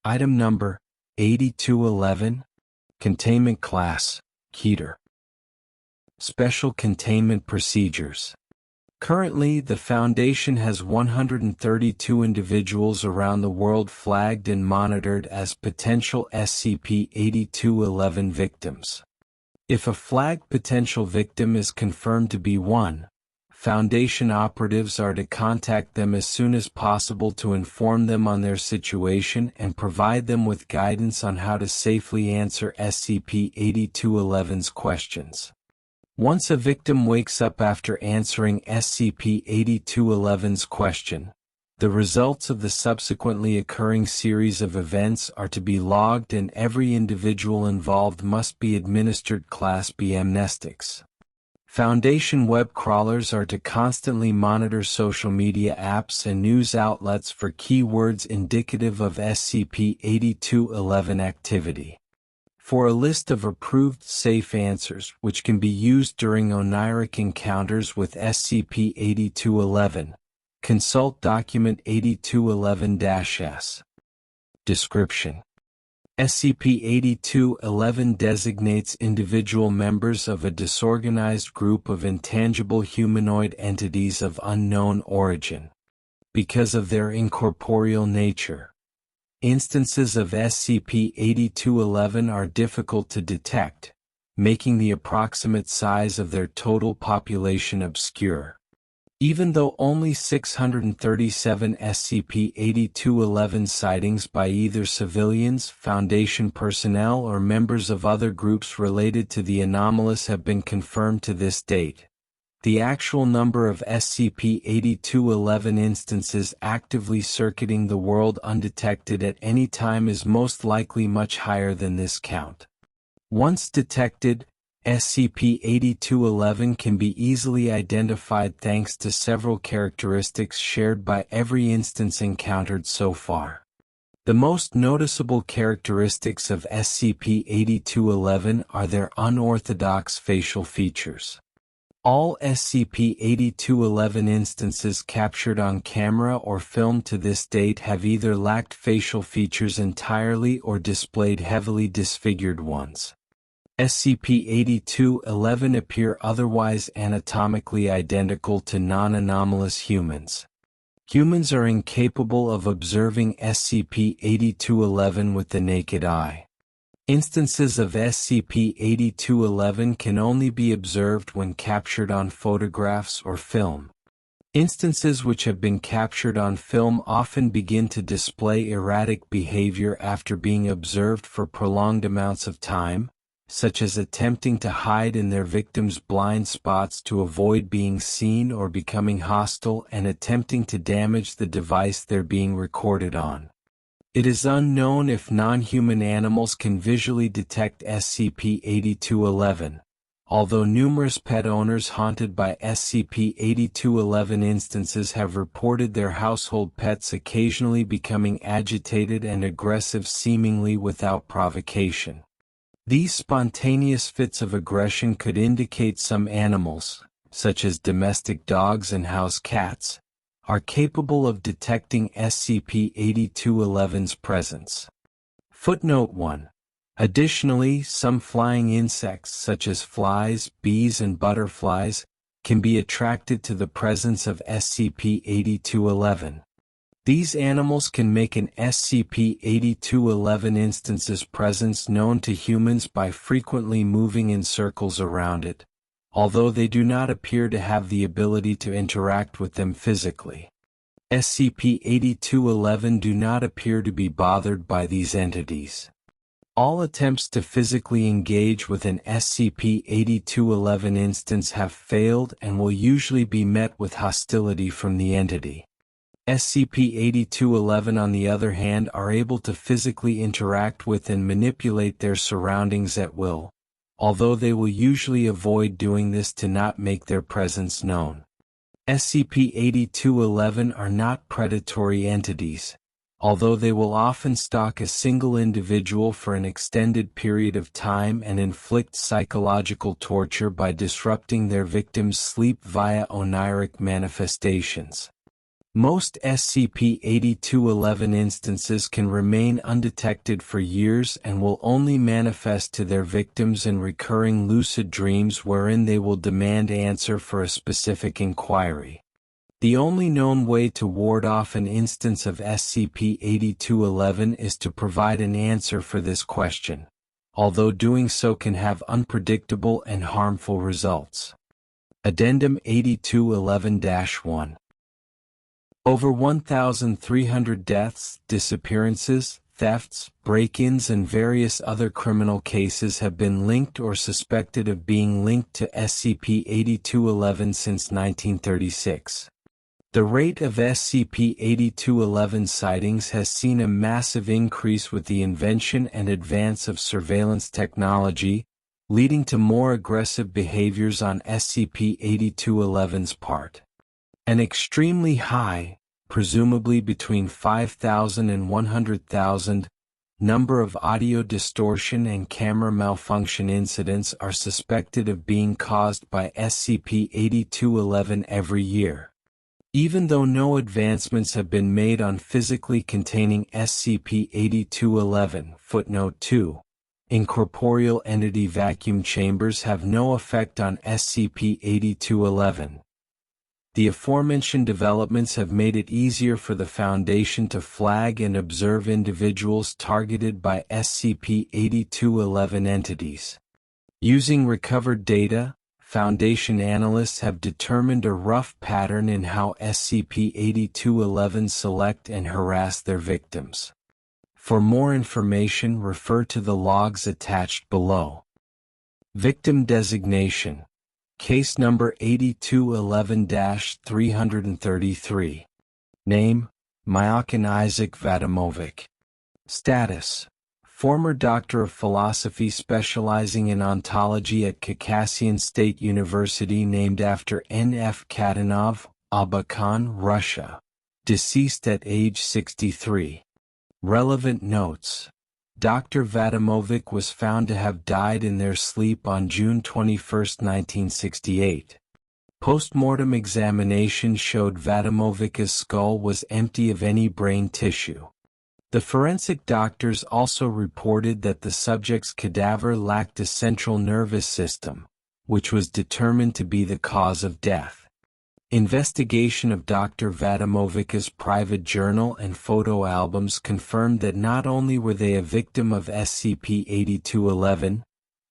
Item number 8211. Containment class, KETER. Special containment procedures. Currently, the Foundation has 132 individuals around the world flagged and monitored as potential SCP-8211 victims. If a flagged potential victim is confirmed to be one, Foundation operatives are to contact them as soon as possible to inform them on their situation and provide them with guidance on how to safely answer SCP-8211's questions. Once a victim wakes up after answering SCP-8211's question, the results of the subsequently occurring series of events are to be logged and every individual involved must be administered Class B amnestics. Foundation web crawlers are to constantly monitor social media apps and news outlets for keywords indicative of SCP-8211 activity. For a list of approved safe answers which can be used during oniric encounters with SCP-8211, consult Document 8211-S. Description: SCP-8211 designates individual members of a disorganized group of intangible humanoid entities of unknown origin. Because of their incorporeal nature, instances of SCP-8211 are difficult to detect, making the approximate size of their total population obscure. Even though only 637 SCP-8211 sightings by either civilians, Foundation personnel, or members of other groups related to the anomalous have been confirmed to this date, the actual number of SCP-8211 instances actively circuiting the world undetected at any time is most likely much higher than this count. Once detected, SCP-8211 can be easily identified thanks to several characteristics shared by every instance encountered so far. The most noticeable characteristics of SCP-8211 are their unorthodox facial features. All SCP-8211 instances captured on camera or film to this date have either lacked facial features entirely or displayed heavily disfigured ones. SCP-8211 appear otherwise anatomically identical to non-anomalous humans. Humans are incapable of observing SCP-8211 with the naked eye. Instances of SCP-8211 can only be observed when captured on photographs or film. Instances which have been captured on film often begin to display erratic behavior after being observed for prolonged amounts of time, such as attempting to hide in their victims' blind spots to avoid being seen or becoming hostile and attempting to damage the device they're being recorded on. It is unknown if non-human animals can visually detect SCP-8211, although numerous pet owners haunted by SCP-8211 instances have reported their household pets occasionally becoming agitated and aggressive seemingly without provocation. These spontaneous fits of aggression could indicate some animals, such as domestic dogs and house cats, are capable of detecting SCP-8211's presence. Footnote 1. Additionally, some flying insects such as flies, bees, and butterflies can be attracted to the presence of SCP-8211. These animals can make an SCP-8211 instance's presence known to humans by frequently moving in circles around it, although they do not appear to have the ability to interact with them physically. SCP-8211 do not appear to be bothered by these entities. All attempts to physically engage with an SCP-8211 instance have failed and will usually be met with hostility from the entity. SCP-8211 on the other hand are able to physically interact with and manipulate their surroundings at will, although they will usually avoid doing this to not make their presence known. SCP-8211 are not predatory entities, although they will often stalk a single individual for an extended period of time and inflict psychological torture by disrupting their victims' sleep via oniric manifestations. Most SCP-8211 instances can remain undetected for years and will only manifest to their victims in recurring lucid dreams wherein they will demand answer for a specific inquiry. The only known way to ward off an instance of SCP-8211 is to provide an answer for this question, although doing so can have unpredictable and harmful results. Addendum 8211-1. Over 1,300 deaths, disappearances, thefts, break-ins and various other criminal cases have been linked or suspected of being linked to SCP-8211 since 1936. The rate of SCP-8211 sightings has seen a massive increase with the invention and advance of surveillance technology, leading to more aggressive behaviors on SCP-8211's part. An extremely high, presumably between 5,000 and 100,000, number of audio distortion and camera malfunction incidents are suspected of being caused by SCP-8211 every year. Even though no advancements have been made on physically containing SCP-8211, footnote 2, incorporeal entity vacuum chambers have no effect on SCP-8211. The aforementioned developments have made it easier for the Foundation to flag and observe individuals targeted by SCP-8211 entities. Using recovered data, Foundation analysts have determined a rough pattern in how SCP-8211 select and harass their victims. For more information, refer to the logs attached below. Victim designation. Case number 8211-333. Name: Myakin Isaac Vadamovic. Status: former Doctor of Philosophy specializing in ontology at Caucasian State University named after N.F. Katanov, Abakan, Russia. Deceased at age 63. Relevant notes: Dr. Vadamovic was found to have died in their sleep on June 21, 1968. Post-mortem examination showed Vadamovic's skull was empty of any brain tissue. The forensic doctors also reported that the subject's cadaver lacked a central nervous system, which was determined to be the cause of death. Investigation of Dr. Vadamovic's private journal and photo albums confirmed that not only were they a victim of SCP-8211,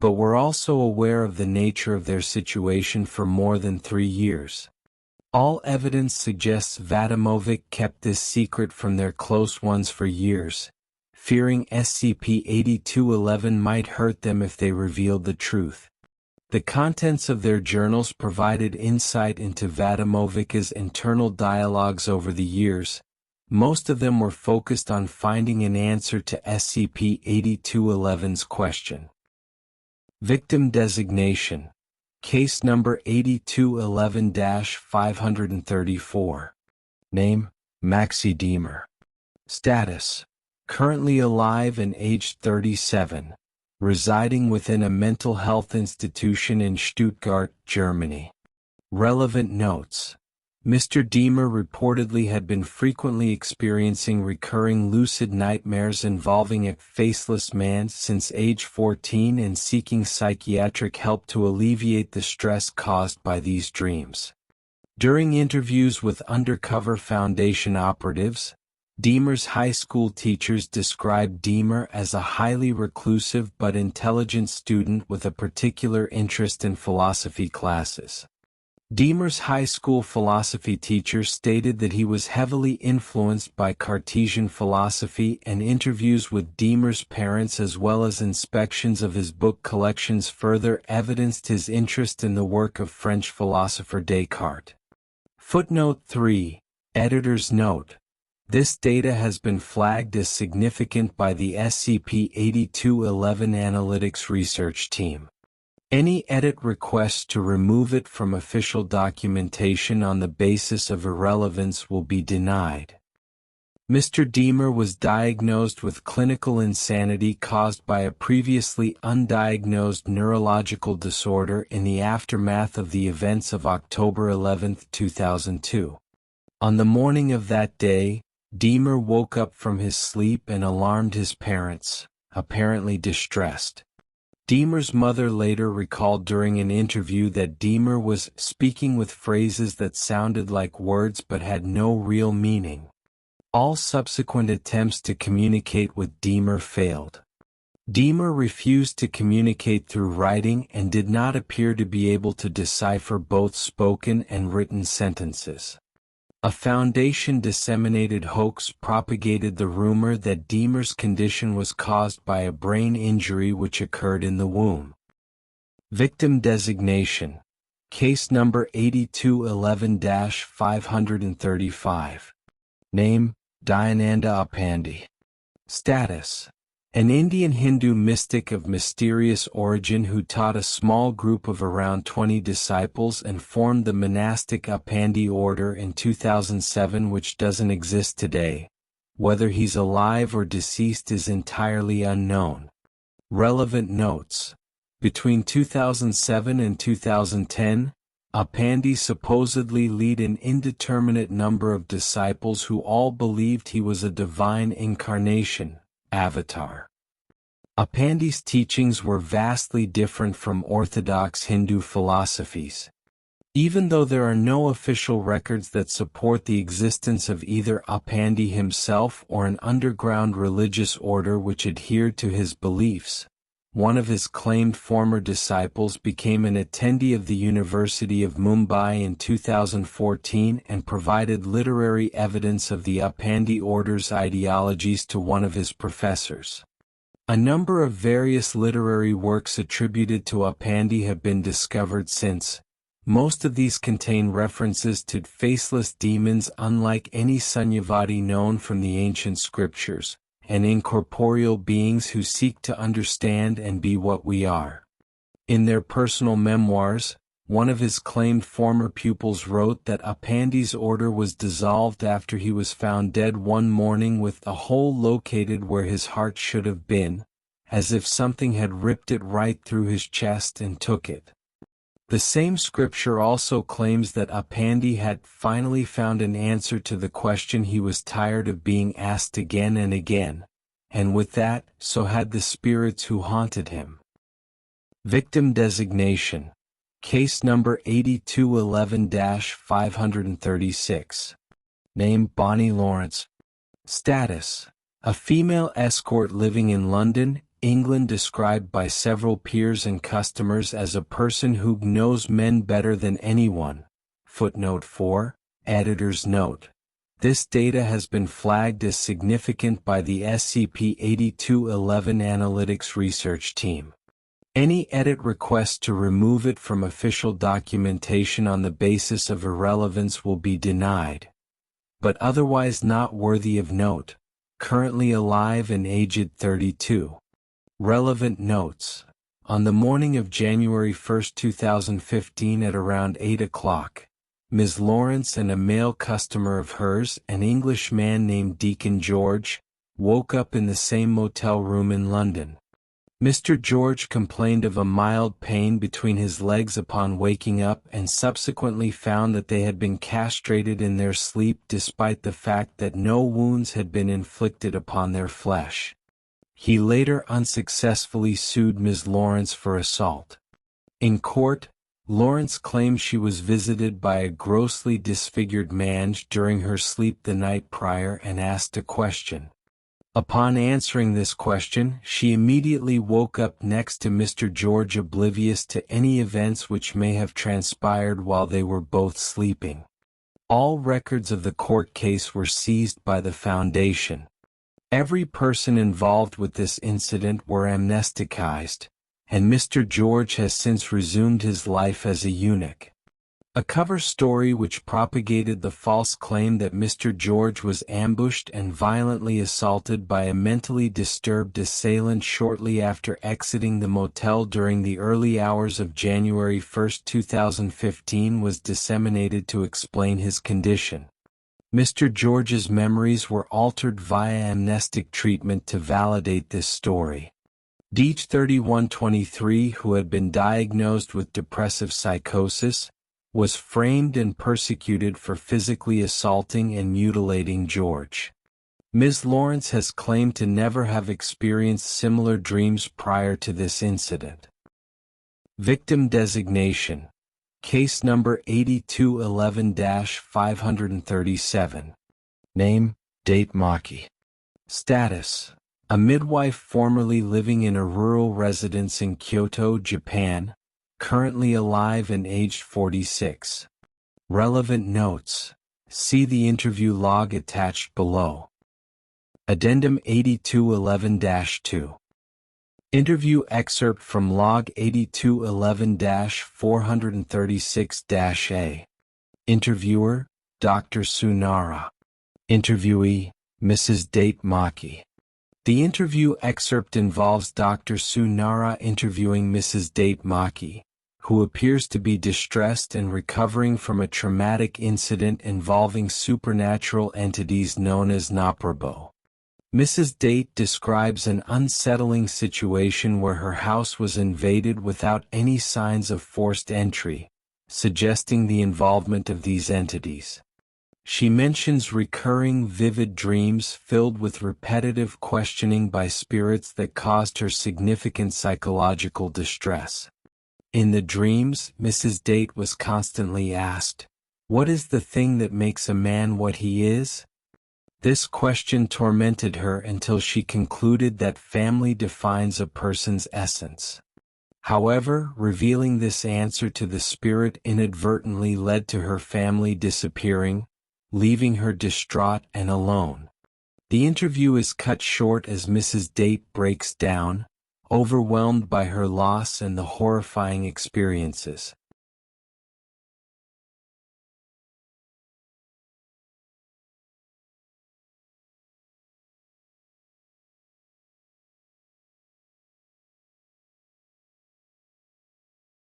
but were also aware of the nature of their situation for more than 3 years. All evidence suggests Vadamovic kept this secret from their close ones for years, fearing SCP-8211 might hurt them if they revealed the truth. The contents of their journals provided insight into Vadamovic's internal dialogues over the years. Most of them were focused on finding an answer to SCP-8211's question. Victim designation. Case number 8211-534. Name: Maxi Deemer. Status: currently alive and aged 37. Residing within a mental health institution in Stuttgart, Germany. Relevant notes: Mr. Deemer reportedly had been frequently experiencing recurring lucid nightmares involving a faceless man since age 14 and seeking psychiatric help to alleviate the stress caused by these dreams. During interviews with undercover Foundation operatives, Deemer's high school teachers described Deemer as a highly reclusive but intelligent student with a particular interest in philosophy classes. Deemer's high school philosophy teacher stated that he was heavily influenced by Cartesian philosophy, and interviews with Deemer's parents as well as inspections of his book collections further evidenced his interest in the work of French philosopher Descartes. Footnote 3. Editor's note: this data has been flagged as significant by the SCP-8211 Analytics Research Team. Any edit requests to remove it from official documentation on the basis of irrelevance will be denied. Mr. Deemer was diagnosed with clinical insanity caused by a previously undiagnosed neurological disorder in the aftermath of the events of October 11, 2002. On the morning of that day, Deemer woke up from his sleep and alarmed his parents, apparently distressed. Deemer's mother later recalled during an interview that Deemer was speaking with phrases that sounded like words but had no real meaning. All subsequent attempts to communicate with Deemer failed. Deemer refused to communicate through writing and did not appear to be able to decipher both spoken and written sentences. A Foundation-disseminated hoax propagated the rumor that Deemer's condition was caused by a brain injury which occurred in the womb. Victim designation: Case number 8211-535. Name: Dayananda Apandi. Status: an Indian Hindu mystic of mysterious origin who taught a small group of around 20 disciples and formed the monastic Apandi order in 2007, which doesn't exist today. Whether he's alive or deceased is entirely unknown. Relevant notes: between 2007 and 2010, Apandi supposedly led an indeterminate number of disciples who all believed he was a divine incarnation, avatar. Apandi's teachings were vastly different from orthodox Hindu philosophies. Even though there are no official records that support the existence of either Apandi himself or an underground religious order which adhered to his beliefs, one of his claimed former disciples became an attendee of the University of Mumbai in 2014 and provided literary evidence of the Apandi order's ideologies to one of his professors. A number of various literary works attributed to Apandi have been discovered since. Most of these contain references to faceless demons unlike any Sunyavadi known from the ancient scriptures, and incorporeal beings who seek to understand and be what we are. In their personal memoirs, one of his claimed former pupils wrote that Apandi's order was dissolved after he was found dead one morning with a hole located where his heart should have been, as if something had ripped it right through his chest and took it. The same scripture also claims that Apandi had finally found an answer to the question he was tired of being asked again and again, and with that, so had the spirits who haunted him. Victim designation: Case number 8211-536. Name: Bonnie Lawrence. Status: a female escort living in London, England, described by several peers and customers as a person who knows men better than anyone. Footnote 4, Editor's Note. This data has been flagged as significant by the SCP-8211 Analytics Research Team. Any edit request to remove it from official documentation on the basis of irrelevance will be denied. But otherwise not worthy of note. Currently alive and aged 32. Relevant notes: on the morning of January 1, 2015 at around 8 o'clock, Ms. Lawrence and a male customer of hers, an English man named Deacon George, woke up in the same motel room in London. Mr. George complained of a mild pain between his legs upon waking up and subsequently found that they had been castrated in their sleep despite the fact that no wounds had been inflicted upon their flesh. He later unsuccessfully sued Ms. Lawrence for assault. In court, Lawrence claimed she was visited by a grossly disfigured man during her sleep the night prior and asked a question. Upon answering this question, she immediately woke up next to Mr. George, oblivious to any events which may have transpired while they were both sleeping. All records of the court case were seized by the Foundation. Every person involved with this incident were amnesticized, and Mr. George has since resumed his life as a eunuch. A cover story which propagated the false claim that Mr. George was ambushed and violently assaulted by a mentally disturbed assailant shortly after exiting the motel during the early hours of January 1, 2015 was disseminated to explain his condition. Mr. George's memories were altered via amnestic treatment to validate this story. Deach 3123, who had been diagnosed with depressive psychosis, was framed and persecuted for physically assaulting and mutilating George. Ms. Lawrence has claimed to never have experienced similar dreams prior to this incident. Victim designation. Case number 8211-537. Name, date Maki. Status. A midwife formerly living in a rural residence in Kyoto, Japan, currently alive and aged 46. Relevant notes. See the interview log attached below. Addendum 8211-2. Interview excerpt from log 8211-436-A. Interviewer, Dr. Sunara. Interviewee, Mrs. Date Maki. The interview excerpt involves Dr. Sunara interviewing Mrs. Date Maki, who appears to be distressed and recovering from a traumatic incident involving supernatural entities known as Naprabo. Mrs. Date describes an unsettling situation where her house was invaded without any signs of forced entry, suggesting the involvement of these entities. She mentions recurring vivid dreams filled with repetitive questioning by spirits that caused her significant psychological distress. In the dreams, Mrs. Date was constantly asked, "What is the thing that makes a man what he is?" This question tormented her until she concluded that family defines a person's essence. However, revealing this answer to the spirit inadvertently led to her family disappearing, leaving her distraught and alone. The interview is cut short as Mrs. Date breaks down, overwhelmed by her loss and the horrifying experiences.